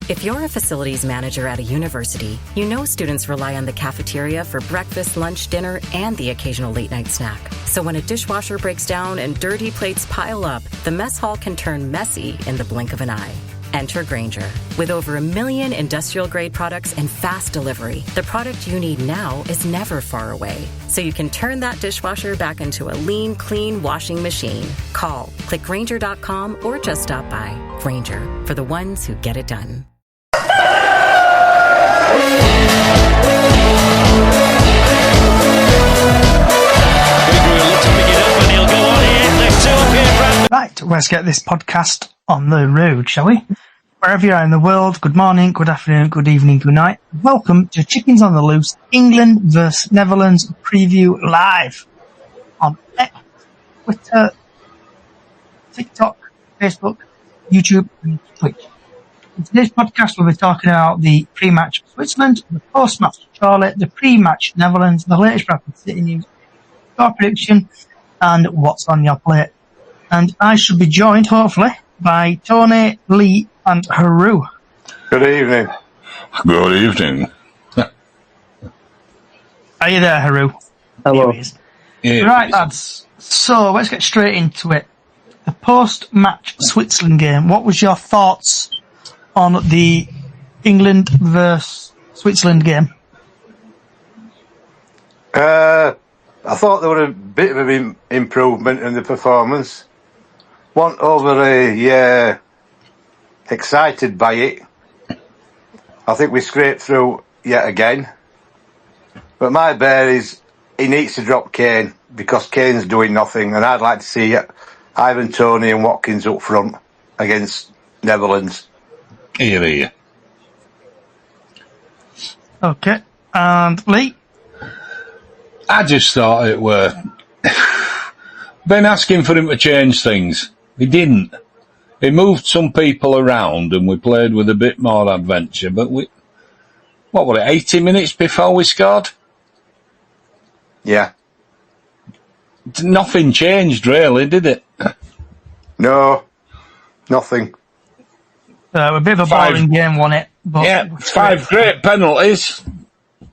If you're a facilities manager at a university, you know students rely on the cafeteria for breakfast, lunch, dinner, and the occasional late-night snack. So when a dishwasher breaks down and dirty plates pile up, the mess hall can turn messy in the blink of an eye. Enter Grainger. With over 1 million industrial-grade products and fast delivery, the product you need now is never far away. So you can turn that dishwasher back into a lean, clean washing machine. Call, click Grainger.com, or just stop by. Grainger, for the ones who get it done. Right, let's get this podcast on the road, shall we? Wherever you are in the world, good morning, good afternoon, good evening, good night. Welcome to Chickens on the Loose, England vs Netherlands preview live on X, Twitter, TikTok, Facebook, YouTube, and Twitch. In today's podcast, we'll be talking about the pre-match Switzerland, the post-match Charlotte, the pre-match Netherlands, the latest Bradford City news, score prediction, and what's on your plate. And I should be joined, hopefully, by Tony, Lee, and Haru. Good evening. Good evening. Are you there, Haru? Hello. Here he is. Right, lads. So let's get straight into it. The post-match Switzerland game. What was your thoughts on the England versus Switzerland game? I thought there was a bit of an improvement in the performance. Wasn't overly excited by it. I think we scraped through yet again. But my bear is he needs to drop Kane because Kane's doing nothing, and I'd like to see Ivan Toney and Watkins up front against Netherlands. Here. Okay. And Lee? I just thought it were... been asking for him to change things. He didn't. He moved some people around and we played with a bit more adventure, but what were it, 80 minutes before we scored? Yeah. Nothing changed really, did it? No, nothing. A bit of a boring game, wasn't it? But yeah, 5 great penalties.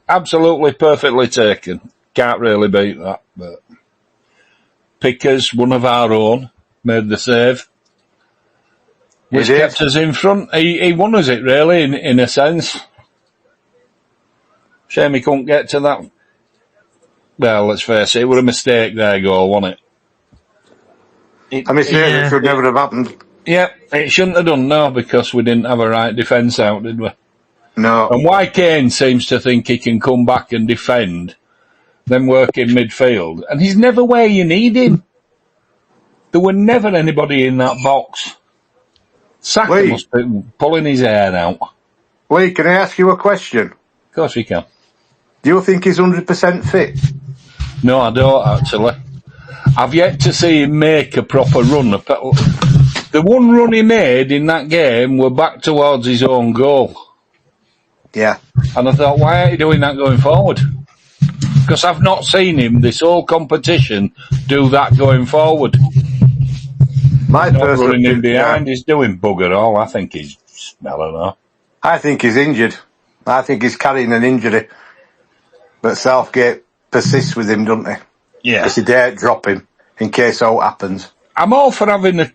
Absolutely perfectly taken. Can't really beat that, but Pickers, one of our own, made the save. Which kept us in front. He won us it, really, in a sense. Shame he couldn't get to that. Well, let's face it, it was a mistake there, goal, wasn't it? A mistake that should never have happened. Yeah, it shouldn't have done, no, because we didn't have a right defence out, did we? No. And why Kane seems to think he can come back and defend, then work in midfield, and he's never where you need him. There were never anybody in that box. Saka must be pulling his hair out. Lee, can I ask you a question? Of course we can. Do you think he's 100% fit? No, I don't, actually. I've yet to see him make a proper run. The one run he made in that game were back towards his own goal. Yeah. And I thought, why aren't you doing that going forward? Because I've not seen him this whole competition do that going forward. My not personal running him behind, he's doing bugger all. I think he's smelling off. I think he's injured. I think he's carrying an injury. But Southgate persists with him, doesn't he? Yeah. Because he daren't drop him in case all happens. I'm all for having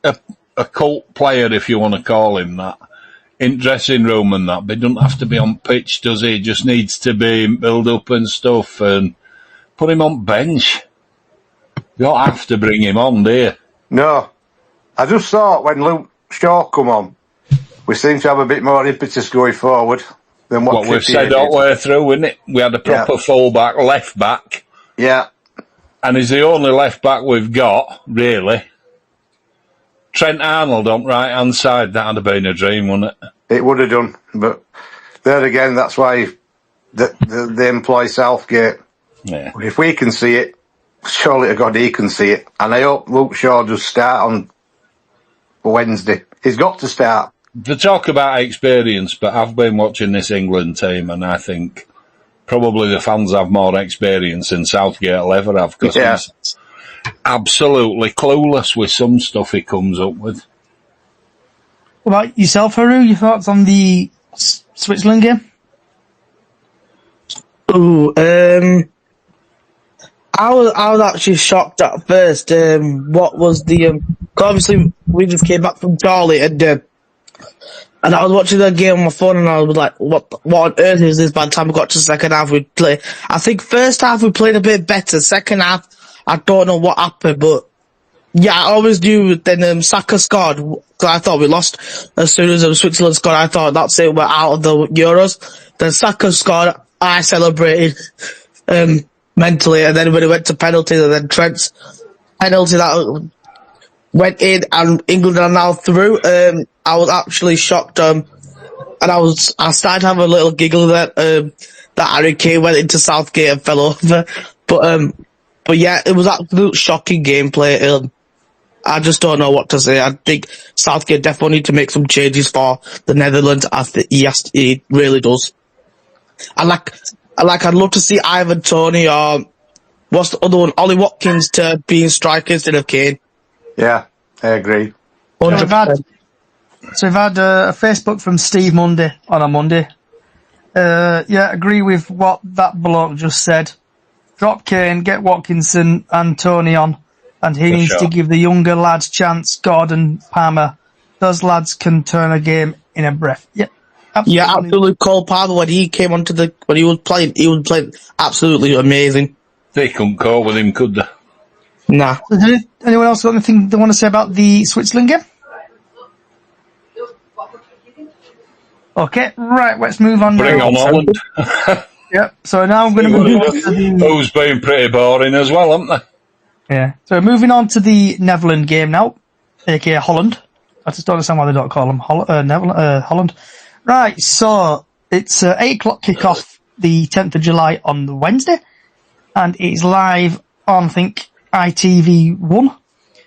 a cult player, if you want to call him that, in dressing room and that, but he doesn't have to be on pitch, does he? He just needs to be build up and stuff, and put him on bench. You don't have to bring him on, do you? No. I just thought when Luke Shaw come on, we seem to have a bit more impetus going forward than what we've said all the way through, isn't it? We had a proper full-back, left-back. Yeah. And he's the only left-back we've got, really. Trent Arnold on right-hand side, that'd have been a dream, wouldn't it? It would have done, but there again, that's why they employ Southgate. Yeah. If we can see it, surely to God he can see it. And I hope Luke Shaw does start on Wednesday. He's got to start. The talk about experience, but I've been watching this England team and I think probably the fans have more experience than Southgate will ever have, because he's absolutely clueless with some stuff he comes up with. What about yourself, Haru? Your thoughts on the Switzerland game? Ooh, I was actually shocked at first. What was the 'cause obviously we just came back from Charlie and I was watching the game on my phone and I was like, what on earth is this? By the time we got to the second half, we play. I think first half we played a bit better. Second half, I don't know what happened, but yeah, I always knew. Then Saka scored. 'Cause I thought we lost as soon as Switzerland scored. I thought that's it. We're out of the Euros. Then Saka scored. I celebrated mentally, and then when it went to penalties, and then Trent's penalty that went in, and England are now through. I was actually shocked. And I started to have a little giggle that Harry Kane went into Southgate and fell over. But yeah, it was absolute shocking gameplay. I just don't know what to say. I think Southgate definitely need to make some changes for the Netherlands. I think he really does. I'd love to see Ivan Toney or what's the other one, Ollie Watkins to be in striker instead of Kane. Yeah, I agree. 100%. So we've had a Facebook from Steve Monday on a Monday. Yeah, agree with what that bloke just said. Drop Kane, get Watkinson and Tony on, and he needs to give the younger lads chance. Gordon, Palmer, those lads can turn a game in a breath. Yeah, absolutely. Yeah, absolutely. Cole Palmer, when he came onto when he was playing absolutely amazing. They couldn't call with him, could they? Nah. So anyone else got anything they want to say about the Switzerland game? Okay, right, let's move on. Bring on Holland. Yep, so now I'm going to move on to the... Who's been pretty boring as well, haven't they? Yeah, so moving on to the Netherlands game now, aka Holland. I just don't understand why they don't call them Holland. Right, so it's 8 o'clock kickoff the 10th of July on the Wednesday, and it's live on, I think, ITV1.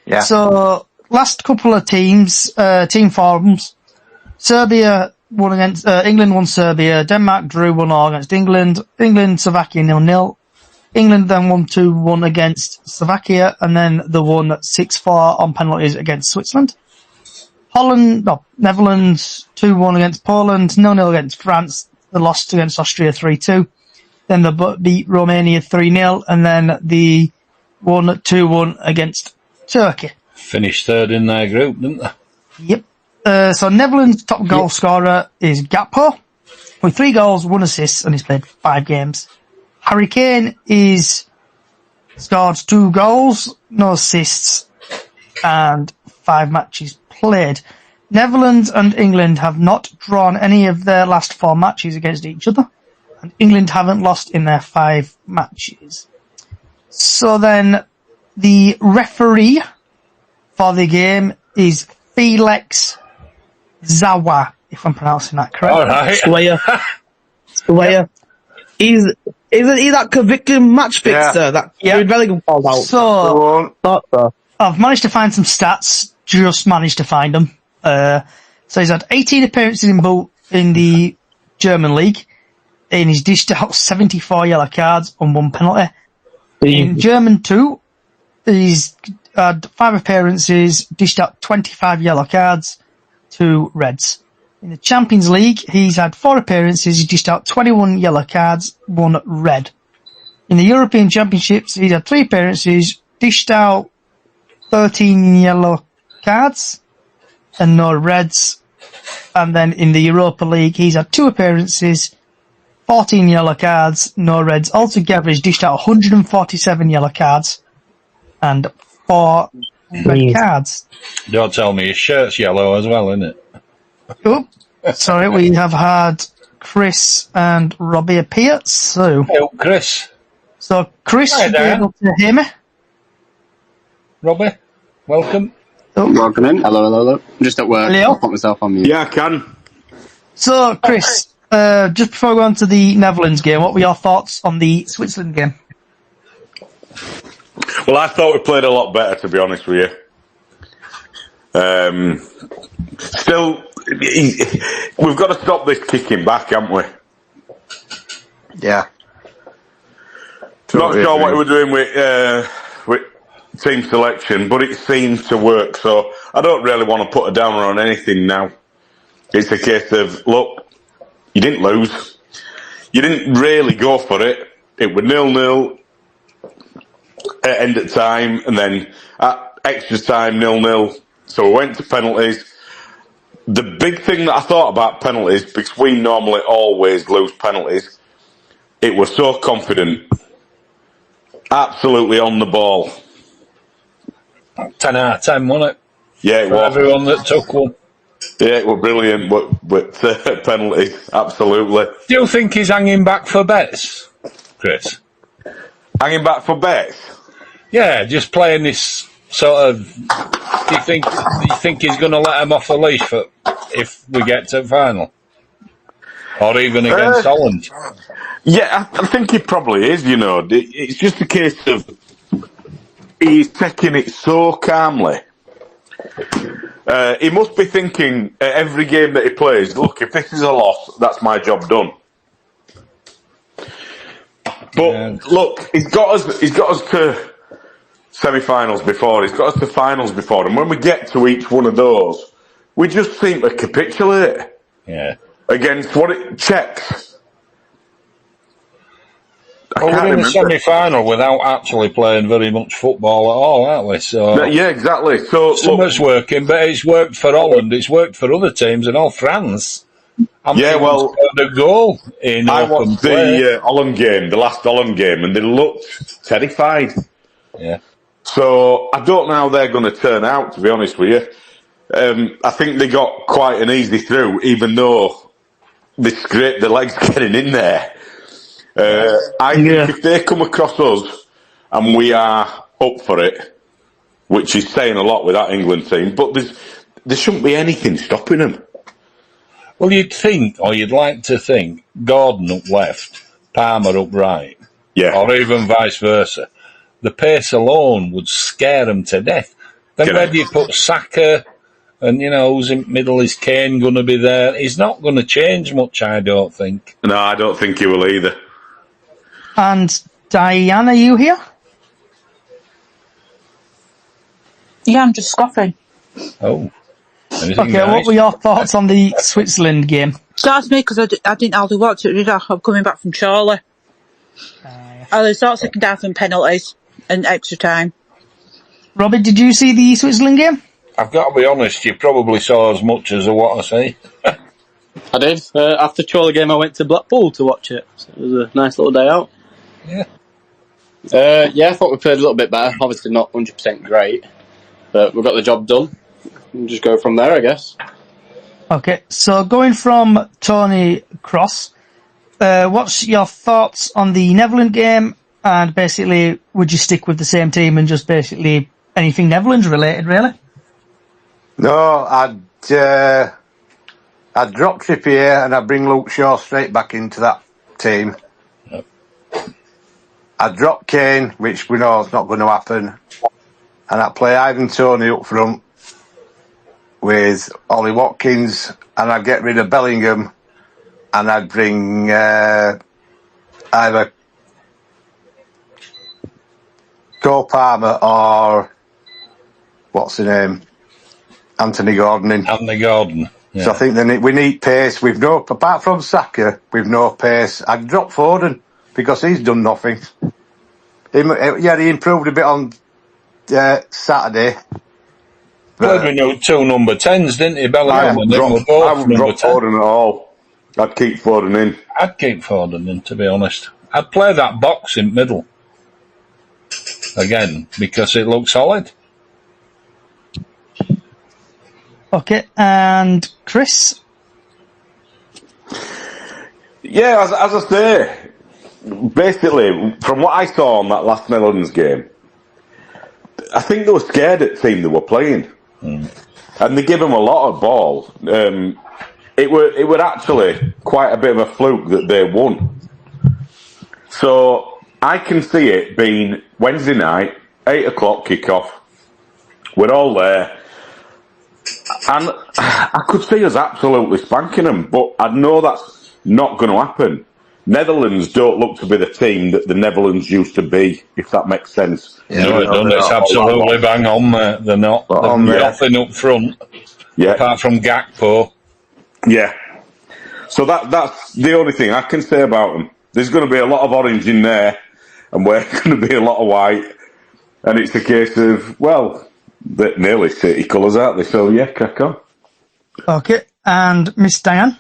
Yeah. So, last couple of teams, team forums, Serbia won against, England won Serbia, Denmark drew 1-1 against England, Slovakia 0-0. England then won 2-1 against Slovakia, and then they won 6-4 on penalties against Switzerland. Netherlands 2-1 against Poland, 0-0 against France, they lost against Austria 3-2. Then they beat Romania 3-0, and then they won 2-1 against Turkey. Finished third in their group, didn't they? Yep. So Netherlands' top goal scorer is Gakpo, with 3 goals, 1 assist, and he's played 5 games. Harry Kane scored 2 goals, no assists, and 5 matches played. Netherlands and England have not drawn any of their last 4 matches against each other, and England haven't lost in their 5 matches. So then, the referee for the game is Felix Zawa, if I'm pronouncing that correctly. All right. Square. Isn't he that convicted match fixer that Jude Bellingham called out? So, Thought so. I've managed to find some stats, just managed to find them. So he's had 18 appearances in the German league, and he's dished out 74 yellow cards and 1 penalty. In German 2, he's had 5 appearances, dished out 25 yellow cards, 2 reds. In the Champions League, he's had 4 appearances, he's dished out 21 yellow cards, 1 red. In the European Championships, he's had 3 appearances, dished out 13 yellow cards, and no reds. And then in the Europa League, he's had 2 appearances, 14 yellow cards, no reds. Altogether, he's dished out 147 yellow cards and 4 red cards. Don't tell me his shirt's yellow as well, isn't it? Oh, sorry, we have had Chris and Robbie appear. So Chris. Chris Hi should be there. able to hear me. Robbie, welcome. Welcome in. Hello. I'm just at work. Hello. I'll put myself on mute. Yeah, I can. So, Chris, just before we go on to the Netherlands game, what were your thoughts on the Switzerland game? Well, I thought we played a lot better, to be honest with you. Still, we've got to stop this kicking back, haven't we? Yeah. Not sure what we're doing with team selection, but it seems to work. So I don't really want to put a downer on anything now. It's a case of, look, you didn't lose. You didn't really go for it. It was 0-0 at end of time, and then at extra time, 0-0. So we went to penalties. The big thing that I thought about penalties, because we normally always lose penalties, it was so confident. Absolutely on the ball. 10 out of 10, wasn't it? Yeah, it For was. everyone that took one. Yeah, it was brilliant with penalties. Absolutely. Do you think he's hanging back for bets, Chris? Hanging back for bets? Yeah, just playing this sort of. Do you think he's going to let him off the leash for if we get to the final, or even against Holland? Yeah, I think he probably is. It's just a case of he's taking it so calmly. He must be thinking at every game that he plays, look, if this is a loss, that's my job done. But look, he's got us to semi-finals before. He's got us to finals before, and when we get to each one of those, we just seem to capitulate. Yeah. Against what it checks. Well, we're in the semi-final without actually playing very much football at all, aren't we? So yeah, exactly. So some it's working, but it's worked for Holland. It's worked for other teams, and all France. The goal in I watched the Holland game, the last Holland game, and they looked terrified. Yeah. So I don't know how they're going to turn out, to be honest with you. I think they got quite an easy through, even though they scraped their legs getting in there. I think if they come across us and we are up for it, which is saying a lot with that England team, but there shouldn't be anything stopping them. Well, you'd think, or you'd like to think, Gordon up left, Palmer up right, or even vice versa. The pace alone would scare them to death. Then where do you put Saka? And, who's in the middle? Is Kane going to be there? He's not going to change much, I don't think. No, I don't think he will either. And Diane, are you here? Yeah, I'm just scoffing. Oh. Okay, nice? What were your thoughts on the Switzerland game? That's me, because I didn't hardly watch it, did I? I'm coming back from Charlie. I saw second half and penalties and extra time. Robert, did you see the Switzerland game? I've got to be honest, you probably saw as much as what I see. I did. After Charlie game, I went to Blackpool to watch it. So it was a nice little day out. Yeah. I thought we played a little bit better. Obviously not 100% great, but we got the job done. We'll just go from there, I guess. Okay, so going from Tony Cross, what's your thoughts on the Netherlands game? And basically, would you stick with the same team and just basically anything Netherlands related, really? No, I'd drop Trippier and I'd bring Luke Shaw straight back into that team. Yep. I'd drop Kane, which we know is not going to happen, and I'd play Ivan Toney up front with Ollie Watkins, and I'd get rid of Bellingham, and I'd bring either Cole Palmer or what's the name? Anthony Gordon in. Anthony Gordon. Yeah. So I think we need pace. Apart from Saka, we've no pace. I'd drop Foden because he's done nothing. He improved a bit on Saturday. Played with 2 number 10s, didn't he? Bellingham and I wouldn't drop Foden at all. I'd keep Foden in. I'd keep Foden in, to be honest. I'd play that box in middle again because it looks solid. Okay, and Chris? Yeah, as I say, basically, from what I saw on that last Netherlands game, I think they were scared at the team they were playing. And they give them a lot of ball. It were actually quite a bit of a fluke that they won. So I can see it being Wednesday night, 8 o'clock kickoff. We're all there. And I could see us absolutely spanking them, but I know that's not going to happen. Netherlands don't look to be the team that the Netherlands used to be, if that makes sense. Yeah, it's absolutely bang on, mate. They're not. They're nothing up front, apart from Gakpo. Yeah. So that's the only thing I can say about them. There's going to be a lot of orange in there, and we're going to be a lot of white. And it's a case of, well, they're nearly city colours, aren't they? So, yeah, crack on. Okay. And Miss Diane?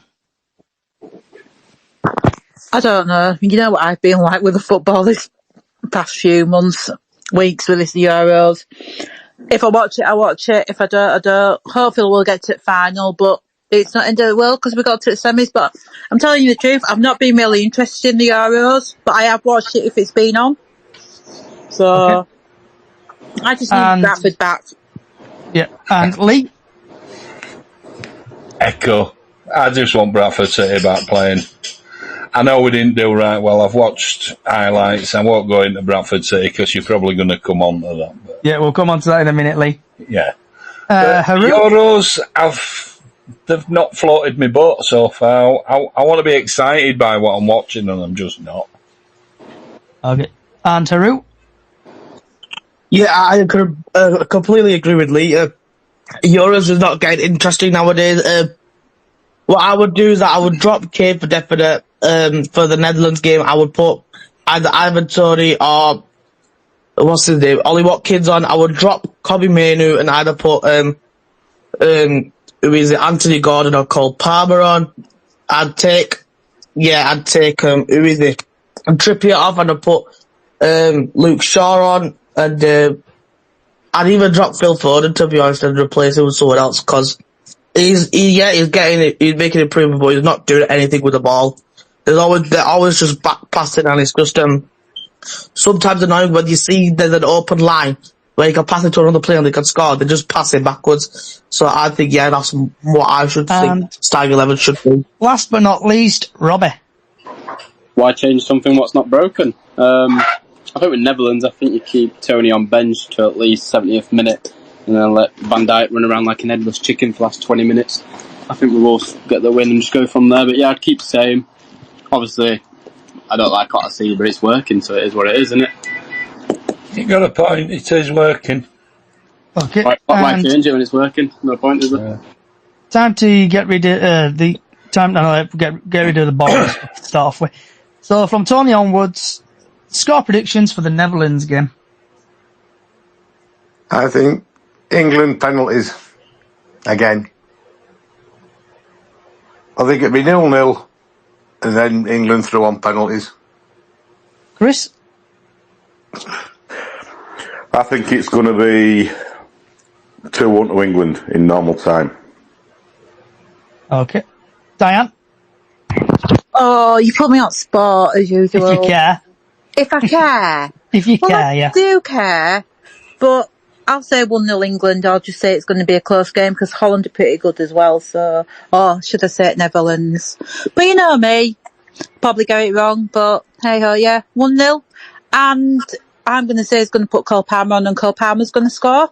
I don't know. You know what I've been like with the football this past few months, weeks with this Euros. If I watch it, I watch it. If I don't, I don't. Hopefully we'll get to the final, but it's not end of the world because we got to the semis. But I'm telling you the truth, I've not been really interested in the Euros, but I have watched it if it's been on. So, I just need Bradford back. Yeah. And Lee? Echo. I just want Bradford City back playing. I know we didn't do right well. I've watched highlights. I won't go into Bradford City because you're probably going to come on to that. But Yeah, we'll come on to that in a minute, Lee. yeah. Haru? Euros, they've not floated my boat so far. I want to be excited by what I'm watching, and I'm just not. Okay. And Haru? Yeah, I completely agree with Lee. Euros is not getting interesting nowadays. What I would do is that I would drop Kane for definite. For the Netherlands game, I would put either Ivan Toney or what's his name, Ollie Watkins on. I would drop Kobbie Mainoo and either put who is it, Anthony Gordon or Cole Palmer on. I'd take who is it, and Trippier off, and I'd put Luke Shaw on, and I'd even drop Phil Foden, to be honest, and replace him with someone else, because he's making improvement, but he's not doing anything with the ball. They're always just back passing, and it's just sometimes annoying when you see there's an open line where you can pass it to another player and they can score. They just pass it backwards. So I think, yeah, that's what I should think starting 11 should be. Last but not least, Robbie. Why change something what's not broken? I think with Netherlands, I think you keep Tony on bench to at least 70th minute and then let Van Dijk run around like an headless chicken for the last 20 minutes. I think we will get the win and just go from there. But yeah, I'd keep the same. Obviously, I don't like what I see, but it's working, so it is what it is, isn't it? You got a point. It is working. Okay. Why change it when it's working? No point, is there? Time to get rid of get rid of the ball to start off with. So from Tony onwards, score predictions for the Netherlands game. I think England penalties again. I think it'd be 0-0 and then England throw on penalties. Chris? I think it's going to be 2-1 to England in normal time. Okay. Diane? Oh, you put me on spot as usual. If you care. If I care. If you care, yeah. I do care, but I'll say 1-0 England. I'll just say it's going to be a close game because Holland are pretty good as well. So, or should I say it, Netherlands? But you know me, probably get it wrong. But hey ho, yeah, 1-0. And I'm going to say it's going to put Cole Palmer on, and Cole Palmer's going to score.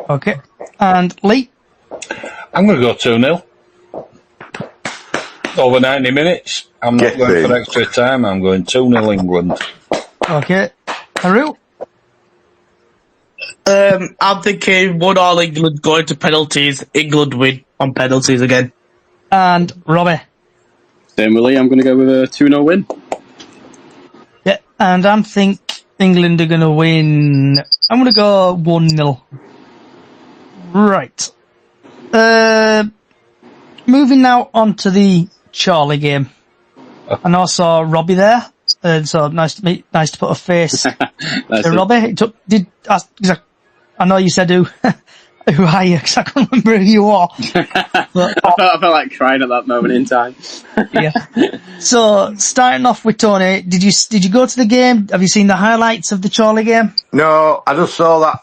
Okay. And Lee? I'm going to go 2-0. Over 90 minutes. I'm not going for extra time. I'm going 2-0 England. Okay. Haru? I'm thinking 1-1 England going to penalties. England win on penalties again. And Robbie? Same with Lee. I'm going to go with a 2-0 win. Yeah, and I think England are going to win. I'm going to go 1-0. Right. Moving now on to the Charlie game. And I saw Robbie there. So nice to put a face to Robbie. I know you said who are you, because I can't remember who you are. But, I felt like crying at that moment in time. yeah. So starting off with Tony, did you go to the game? Have you seen the highlights of the Charlie game? No, I just saw that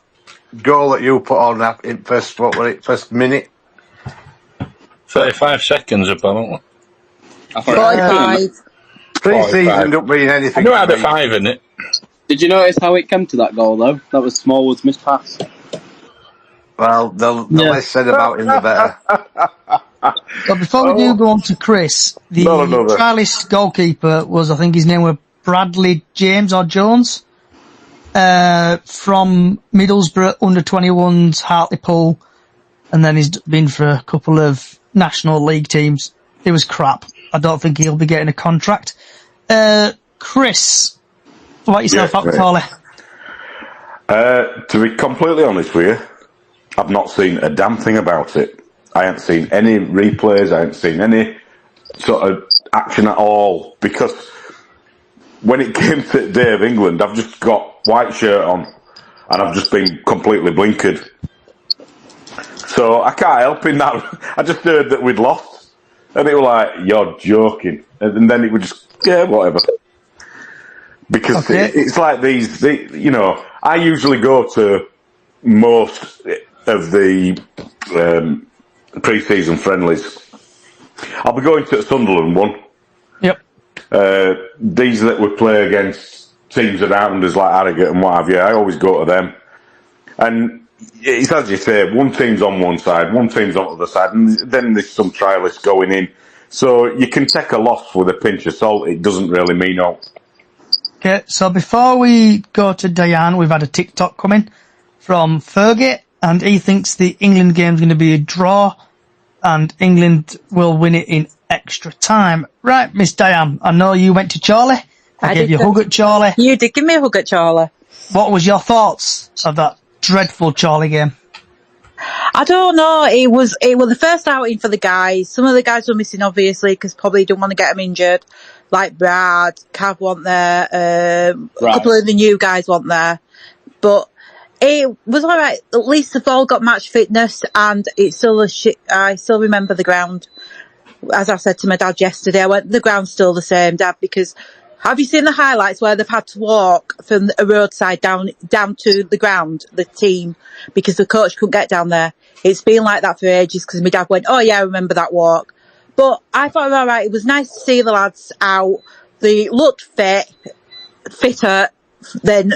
goal that you put on in first minute. 35 seconds, apparently. 45. Pre-season don't mean anything. I knew I had a 5 in it. Did you notice how it came to that goal, though? That was Smallwood's missed pass. Well, the less said about him, the better. So before we do go on to Chris, the trialist goalkeeper was, I think his name was Bradley James or Jones, from Middlesbrough under-21s, Hartlepool, and then he's been for a couple of National League teams. It was crap. I don't think he'll be getting a contract. Chris, light yourself up, Charlie. To be completely honest with you, I've not seen a damn thing about it. I haven't seen any replays. I haven't seen any sort of action at all. Because when it came to the Day of England, I've just got white shirt on and I've just been completely blinkered. So I can't help in that. I just heard that we'd lost. And it was like, you're joking. And then it would just, yeah, whatever. Because it's like I usually go to most of the pre-season friendlies. I'll be going to the Sunderland one. Yep. These that we play against teams around us like Harrogate and what have you, I always go to them. And it's as you say, one team's on one side, one team's on the other side, and then there's some trialists going in. So you can take a loss with a pinch of salt. It doesn't really mean all. Okay, so before we go to Diane, we've had a TikTok coming from Fergie, and he thinks the England game's going to be a draw, and England will win it in extra time. Right, Miss Diane, I know you went to Charlie. I gave you a hug at Charlie. You did give me a hug at Charlie. What was your thoughts of that dreadful Charlie game? I don't know. It was the first outing for the guys. Some of the guys were missing, obviously, because probably didn't want to get them injured. Like Brad, Cav weren't there. A couple of the new guys weren't there. But it was all right. At least they've all got match fitness, and it's still I still remember the ground. As I said to my dad yesterday, the ground's still the same, Dad, because have you seen the highlights where they've had to walk from a roadside down to the ground, the team, because the coach couldn't get down there? It's been like that for ages, because my dad went, oh yeah, I remember that walk. But I thought, all right, it was nice to see the lads out. They looked fitter than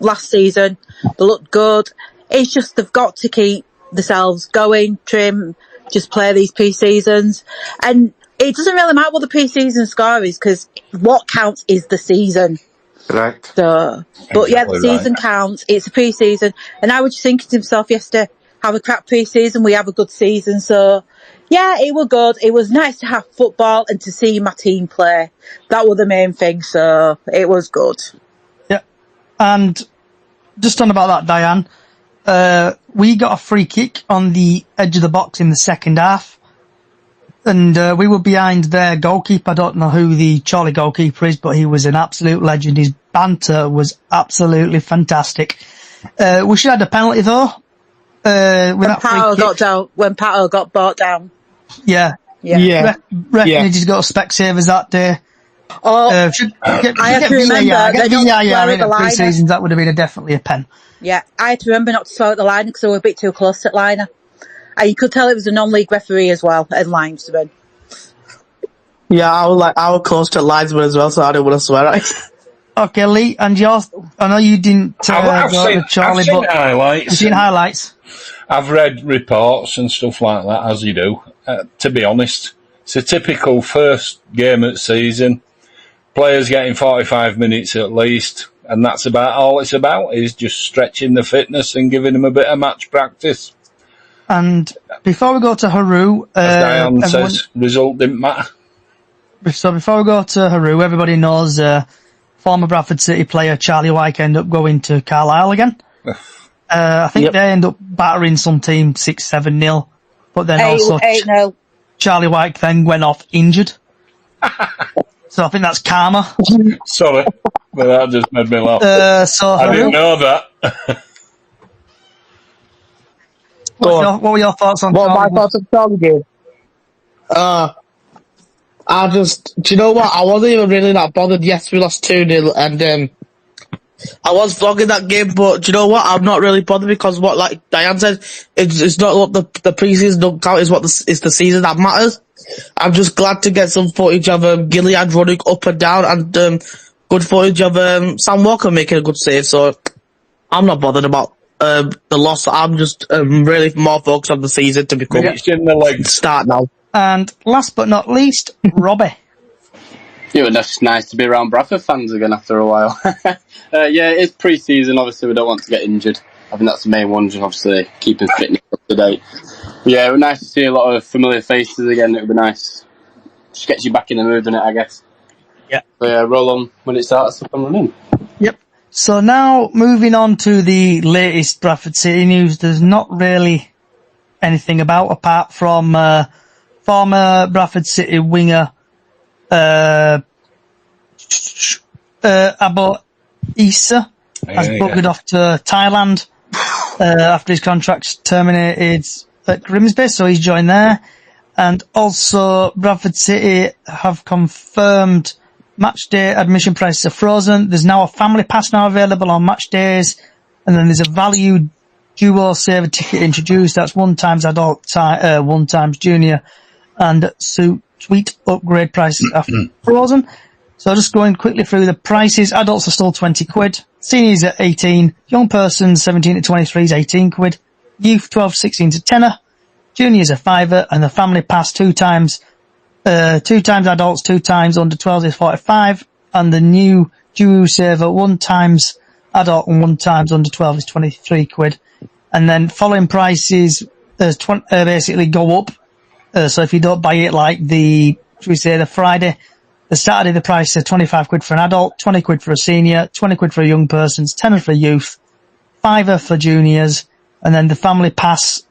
last season. They looked good. It's just they've got to keep themselves going, trim, just play these pre-seasons. And it doesn't really matter what the pre-season score is, because what counts is the season. Right. So, but yeah, the season counts. It's a pre-season. And I was just thinking to myself yesterday, have a crap pre-season, we have a good season. So, yeah, it was good. It was nice to have football and to see my team play. That was the main thing, so it was good. Yeah. And just on about that, Diane, we got a free kick on the edge of the box in the second half. And we were behind their goalkeeper. I don't know who the Charlie goalkeeper is, but he was an absolute legend. His banter was absolutely fantastic. We should have had a penalty, though. When Pato got brought down. Yeah. Reckon he just got Specsavers that day. I have to remember in the pre-seasons, that would have been definitely a pen. Yeah, I had to remember not to throw at the liner because I was a bit too close to the liner. And you could tell it was a non-league referee as well, at linesman. Yeah, I was close to linesman as well, so I didn't want to swear at it. Okay, Lee, and yours, I know you didn't I've seen highlights. You've seen highlights? I've read reports and stuff like that, as you do. To be honest, it's a typical first game of the season. Players getting 45 minutes at least, and that's about all it's about, is just stretching the fitness and giving them a bit of match practice. And before we go to Haru... as Diane says, result didn't matter. So before we go to Haru, everybody knows former Bradford City player Charlie Wyke ended up going to Carlisle again. I think they end up battering some team 6-7-0. But then 8-0. Charlie Wyke then went off injured. So I think that's karma. Sorry, but that just made me laugh. I didn't know that. What were your thoughts on Charlie? My thoughts on Charlie game? Do you know what? I wasn't even really that bothered. Yes, we lost 2-0, and I was vlogging that game, but do you know what? I'm not really bothered because what, like Diane said, it's not what the pre-season don't count, it's the season that matters. I'm just glad to get some footage of Gilead running up and down, and good footage of Sam Walker making a good save, so I'm not bothered about the loss. I'm just really more focused on the season to become start now. And last but not least, Robbie. Yeah, it's just nice to be around Bradford fans again after a while. Yeah, it's pre-season. Obviously, we don't want to get injured. I think that's the main one, just obviously keeping fitness up to date. But yeah, it was nice to see a lot of familiar faces again. It would be nice. Just gets you back in the mood, doesn't it, I guess? Yeah. So yeah, roll on when it starts up and running. Yep. So now moving on to the latest Bradford City news. There's not really anything about apart from former Bradford City winger Abo Issa has buggered off to Thailand after his contract's terminated at Grimsby, so he's joined there. And also, Bradford City have confirmed match day admission prices are frozen. There's now a family pass now available on match days, and then there's a value duo saver ticket introduced. That's 1 times adult, 1 times junior, and suite upgrade prices are frozen. So just going quickly through the prices. Adults are still 20 quid. Seniors at 18. Young persons 17 to 23 is 18 quid. Youth 12 to 16 to tenner. Juniors are £5, and the family pass 2 times adults, 2 times under 12 is 45, and the new duo saver 1 times adult and 1 times under 12 is 23 quid. And then following prices basically go up. So if you don't buy it like the Friday, the Saturday the price is 25 quid for an adult, 20 quid for a senior, 20 quid for a young person, 10 for youth, £5 for juniors, and then the family pass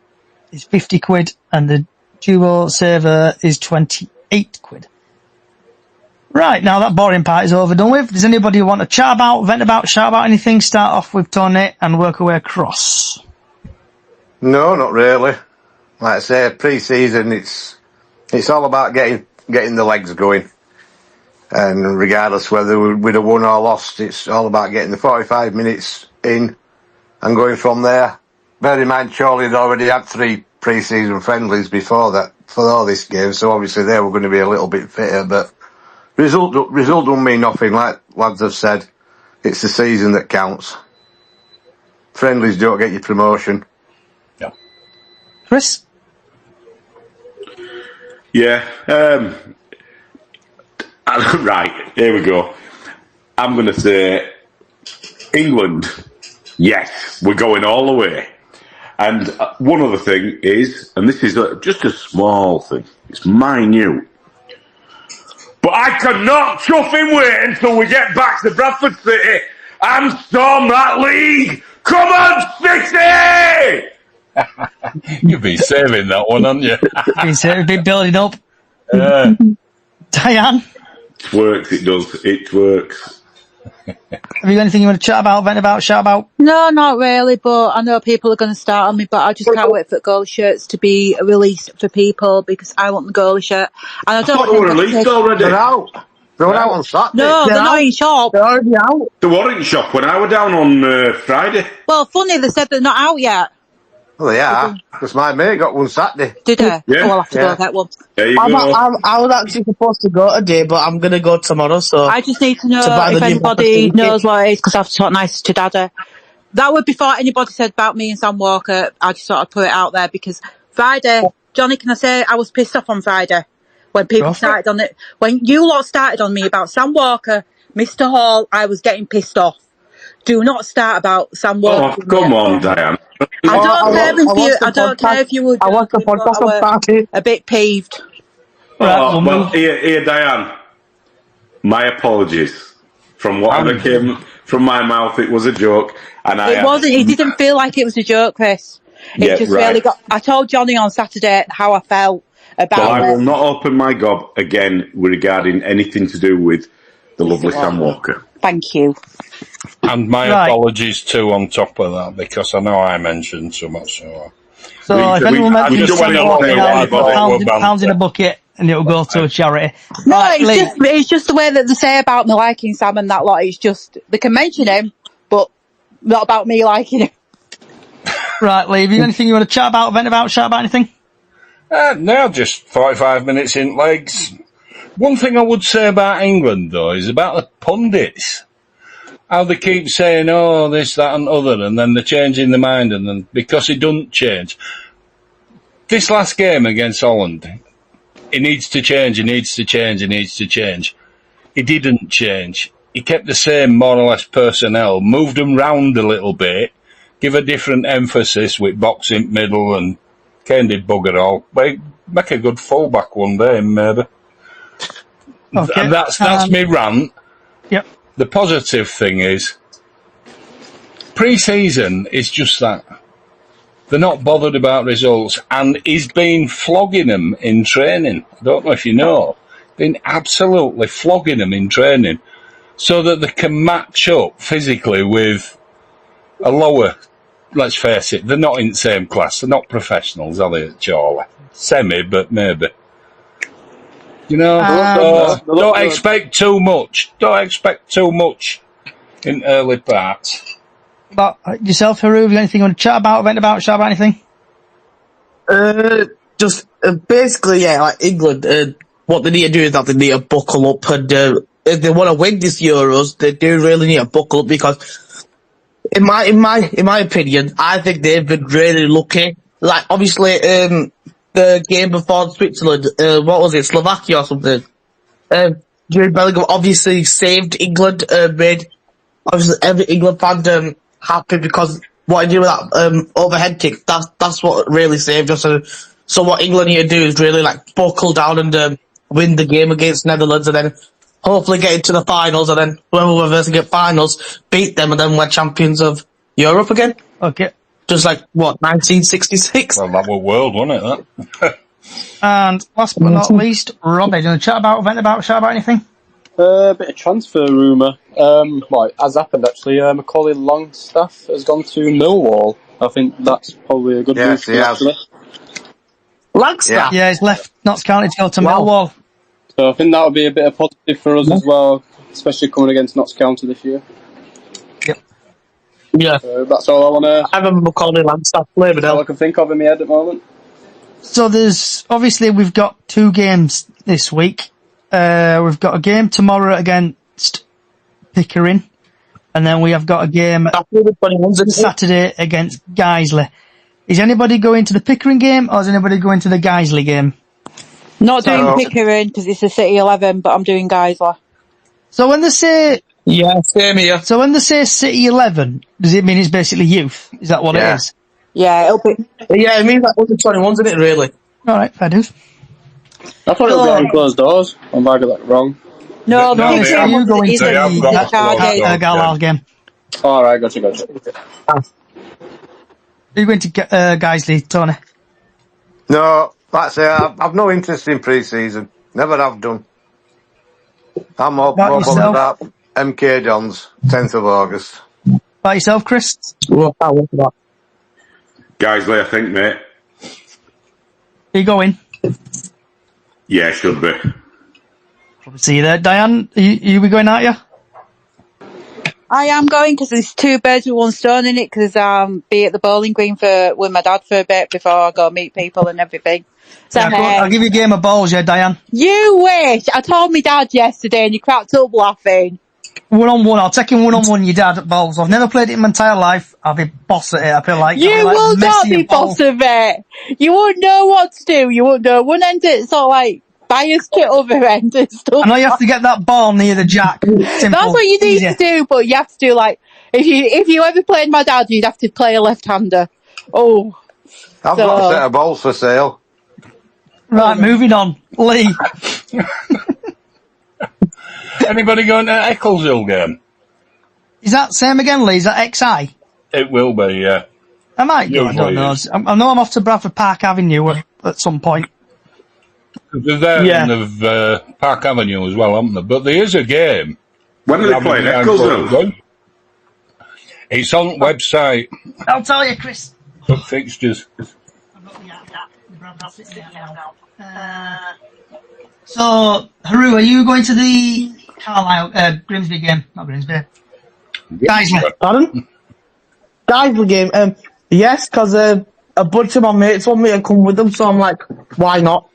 is 50 quid, and the duo saver is 28 quid. Right, now that boring part is over done with. Does anybody want to chat about, vent about, shout about anything? Start off with Tony and work our way across. No, not really. Like I say, pre-season, it's all about getting the legs going. And regardless whether we'd have won or lost, it's all about getting the 45 minutes in and going from there. Bear in mind, Chorley had already had 3 pre-season friendlies before all this game, so obviously they were going to be a little bit fitter, but result don't mean nothing. Like lads have said, it's the season that counts. Friendlies don't get you promotion. Yeah. Chris? Yeah. Right, here we go. I'm going to say England. Yes, we're going all the way. And one other thing is, and this is just a small thing, it's minute, but I cannot chuffing wait until we get back to Bradford City and storm that league. Come on, City! You've been saving that one, haven't you? It's been building up. Diane? It works, it does, it works. Have you got anything you want to chat about, vent about, shout about? No, not really, but I know people are going to start on me, but I just can't wait for the goalie shirts to be released for people because I want the goalie shirt. And I don't They were released already. They're out. They were out on Saturday. No, they're not in shop. They're already out. They were in shop when I was down on Friday. Well, funny, they said they're not out yet. Well, they are, because my mate got one Saturday. Did they? Yeah. Oh, I'll have to go get one. There you go. I was actually supposed to go today, but I'm going to go tomorrow, so... I just need to know buy the if new anybody Bradford knows what it is, because I have to talk nice to Dada. That was before anybody said about me and Sam Walker. I just thought I'd put it out there, because Friday, Johnny, can I say I was pissed off on Friday when people started on it. When you lot started on me about Sam Walker, Mr. Hall, I was getting pissed off. Do not start about Sam Walker. Oh, come on, Diane. I don't care if you would. I watched the podcast on Friday. A bit peeved. Oh, well, here, Diane. My apologies. From whatever came from my mouth, it was a joke. And It wasn't. It didn't feel like it was a joke, Chris. It just really got... I told Johnny on Saturday how I felt about it. I will not open my gob again regarding anything to do with the lovely Sam Walker. Thank you. And my apologies too on top of that, because I know I mentioned so much. So if anyone mentions pounds in a bucket, and it'll go to a charity. No, Right, it's just the way that they say about me liking Sam and that lot. It's just, they can mention him, but not about me liking him. Right, Lee, have you got anything you want to chat about, vent about, shout about anything? Now just 45 minutes in legs. One thing I would say about England, though, is about the pundits. How they keep saying, oh, this, that and other, and then they're changing their mind, and then because it doesn't change. This last game against Holland, it needs to change, it needs to change, it needs to change. It didn't change. He kept the same, more or less, personnel, moved them round a little bit, give a different emphasis with boxing middle and Kane did bugger all. But he'd make a good fullback one day, maybe. Okay. And that's me rant. Yep. The positive thing is, pre-season is just that. They're not bothered about results, and he's been flogging them in training. I don't know if you know. Been absolutely flogging them in training so that they can match up physically with a lower, let's face it, they're not in the same class. They're not professionals, are they, at Chorley? Semi, but maybe. You know, don't expect too much. Don't expect too much in early parts. But yourself, Haru, have you got anything you want to chat about, vent about, shout about anything? Just basically, yeah, like England. What they need to do is that they need to buckle up, and if they want to win this Euros, they do really need to buckle up because, in my opinion, I think they've been really lucky. Like obviously, the game before Switzerland, what was it, Slovakia or something? Jude Bellingham obviously saved England, made obviously every England fan happy because what he did with that overhead kick, that's what really saved us. So what England need to do is really like buckle down and win the game against Netherlands, and then hopefully get into the finals, and then whoever we're versus get finals, beat them, and then we're champions of Europe again. Okay. Just like what, 1966? Well, that was world, wasn't it? That. And last but not least, Robbie, do you want to chat about, vent about, shout about anything? A bit of transfer rumour. Well, has happened actually. Macaulay Longstaff has gone to Millwall. I think that's probably a good move Yes, for he him, has. actually. Langstaff? Yeah, he's left Notts County to go to Millwall. So I think that would be a bit of positive for us as well, especially coming against Notts County this year. Yeah. So that's all I want to. I remember Macaulay Langstaff playing with All I him. can think of in my head at the moment. So obviously we've got 2 games this week. We've got a game tomorrow against Pickering, and then we have got a game Saturday against Guiseley. Is anybody going to the Pickering game, or is anybody going to the Guiseley game? Not doing Pickering because it's a City 11, but I'm doing Guiseley. So when they say Yeah, same here. So when they say City 11, does it mean it's basically youth? Is that what it is? Yeah, it'll be. Yeah, it means like under 21s, isn't it, really? Alright, fair dues. I thought it was behind closed doors. I might get that wrong. No, No, Pickering they you going is to they have the got Cardiff. closed Galal game. Alright, gotcha. Are you going to Guiseley, Tony? No, that's it. I've no interest in pre-season. Never have done. I'm more bothered yourself? about MK Dons, 10th of August. By yourself, Chris? Well, I went for that. Guiseley, I think, mate. Are you going? Yeah, should be. Probably see you there. Diane, you be going, aren't you? I am going because there's 2 birds with 1 stone in it because be at the bowling green with my dad for a bit before I go meet people and everything. So Yeah, I'll give you a game of balls, yeah, Diane. you wish! I told my dad yesterday and he cracked up laughing. 1-on-1, I'll take him 1-on-1, your dad at balls. I've never played it in my entire life. I'll be boss at it. I feel like You I'll be like will not Messi be at balls. boss of it. You won't know what to do. You won't know. One end it's sort of like biased to other end and stuff. I know you have to get that ball near the jack. Simple. That's what you need Easy. to do, but you have to do like if you ever played my dad, you'd have to play a left-hander. Oh, I've So- got a set of balls for sale. Right, moving on. Lee. Anybody going to Eccleshill game? Is that same again, Lee? Is that XI? It will be, yeah. I might go, I don't Usually know. is. I know I'm off to Bradford Park Avenue at some point. They're there Yeah. in the Park Avenue as well, haven't they? But there is a game. When are they playing? Eccleshill? It's on website. I'll tell you, Chris. But fixtures. So, Haru, are you going to the Carlisle, Grimsby game? Not Grimsby. Guiseley. Pardon? Guiseley game. Yes, because a bunch of my mates want me to come with them, so I'm like, why not?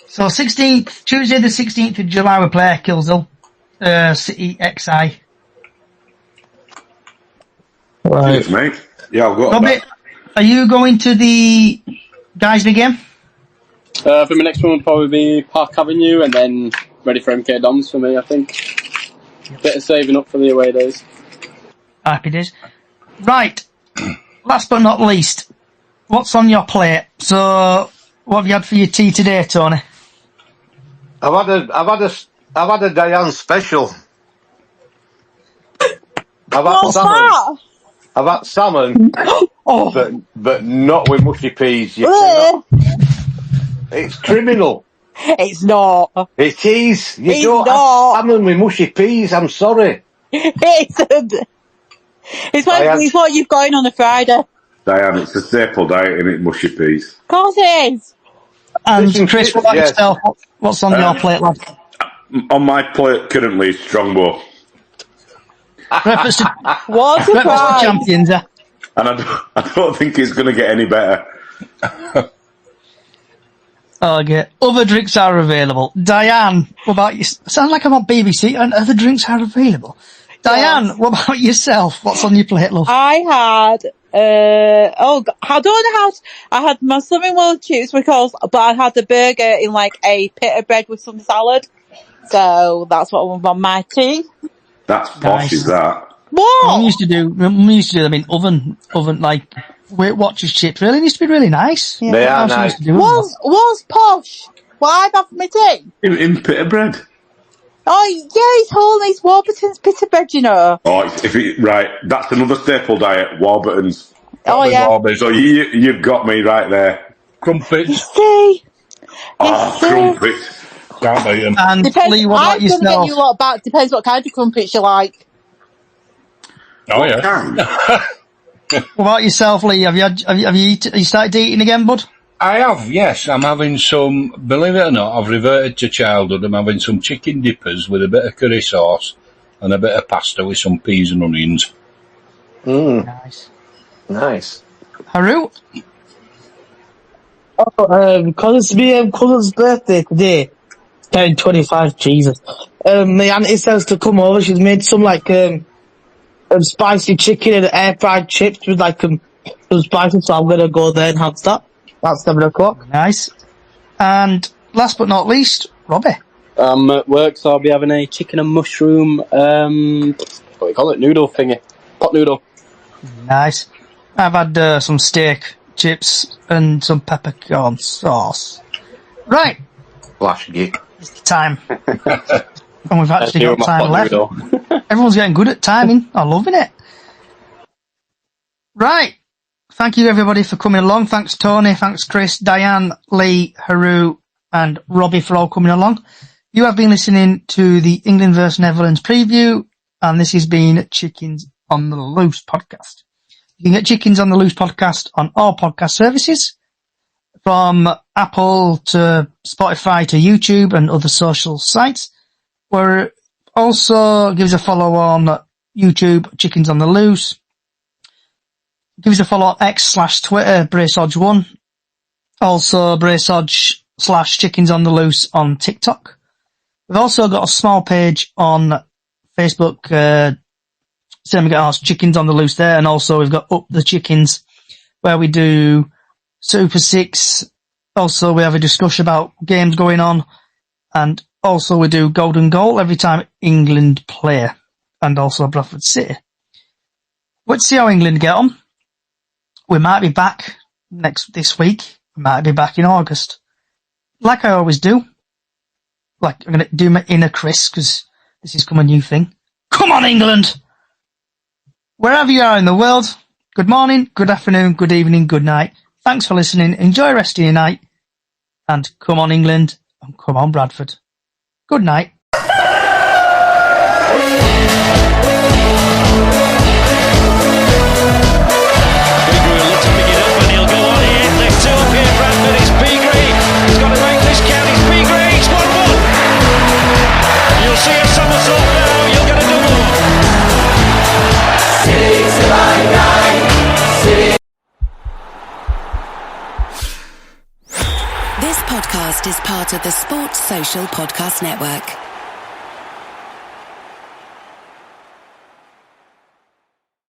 So, Tuesday the 16th of July, we play Eccleshill, City XI. Cheers, mate. Yeah, I've got Robbie, that. are you going to the Guiseley game? For my next one would probably be Park Avenue and then ready for MK Dons for me, I think. Bit of saving up for the away days. Happy days. Right. Last but not least, what's on your plate? So, what have you had for your tea today, Tony? I've had a Diane special. What's that? I've had salmon, Oh, but not with mushy peas. You cannot. It's criminal. it's not. It is. You It's don't not. have salmon with mushy peas. I'm sorry. It's I it's what you've got in on a Friday. Diane, it's a staple diet, isn't it? Mushy peas. Of course it is. And Listen, Chris, what about yes. yourself? What's on your plate, lad? On my plate currently is Strongbow. Breakfast to, What a breakfast to surprise. champions, eh? And I don't think it's going to get any better. Okay. Other drinks are available. Diane, what about you? Sounds like I'm on BBC and other drinks are available. Diane, what about yourself? What's on your plate, love? I had, I don't know how, I had my Slimming World chips because, but I had the burger in like a pita bread with some salad. So that's what was on my tea. That's posh, Nice. is that? Mum What? used to do them in oven, like, Weight Watchers chips. Really used to be really nice. They are That's what I nice. used to do them. Was posh? What I've had for my tea? In pita bread. Oh, yeah, it's Hawley's Warburton's pita bread, you know. Oh, right. That's another staple diet, Warburton's. Oh, yeah. Barbie. So you've got me right there. Crumpets. See? Oh, crumpets. Can't beat 'em. And Depends, Lee, what I'm about going to get yourself? you a lot back. Depends what kind of crumpets you like. Oh, yeah. Can. What about yourself, Lee? Have you started eating again, bud? I have, yes. I'm having some, believe it or not, I've reverted to childhood. I'm having some chicken dippers with a bit of curry sauce and a bit of pasta with some peas and onions. Nice. Haru? Because it's my cousin's birthday today, turning 25, Jesus. My auntie says to come over. She's made some spicy chicken and air fried chips with some spices, so I'm gonna go there and have that. That's 7 o'clock. Nice. And last but not least, Robbie. I'm at work, so I'll be having a chicken and mushroom, what do you call it, noodle thingy. Pot noodle. Nice. I've had some steak, chips, and some peppercorn sauce. Right, Flash git. time. And we've actually Here got with my time pot left. noodle. Everyone's getting good at timing. I'm loving it. Right. Thank you, everybody, for coming along. Thanks, Tony. Thanks, Chris, Diane, Lee, Haru, and Robbie for all coming along. You have been listening to the England vs Netherlands preview, and this has been Chickens on the Loose podcast. You can get Chickens on the Loose podcast on all podcast services, from Apple to Spotify to YouTube and other social sites. We're also, give us a follow on YouTube, Chickens on the Loose. Give us a follow on X/Twitter, BraceOdge1. Also, BraceOdge/Chickens on the Loose on TikTok. We've also got a small page on Facebook, same we get our Chickens on the Loose there, and also we've got Up the Chickens, where we do Super Six. Also, we have a discussion about games going on, and also we do Golden Goal every time England play, and also Bradford City. Let's see how England get on. We might be back this week. We might be back in August. Like I always do. Like, I'm going to do my inner Chris, because this is a new thing. Come on, England! Wherever you are in the world, good morning, good afternoon, good evening, good night. Thanks for listening. Enjoy the rest of your night. And come on, England, and come on, Bradford. Good night. This podcast is part of the Sports Social Podcast Network.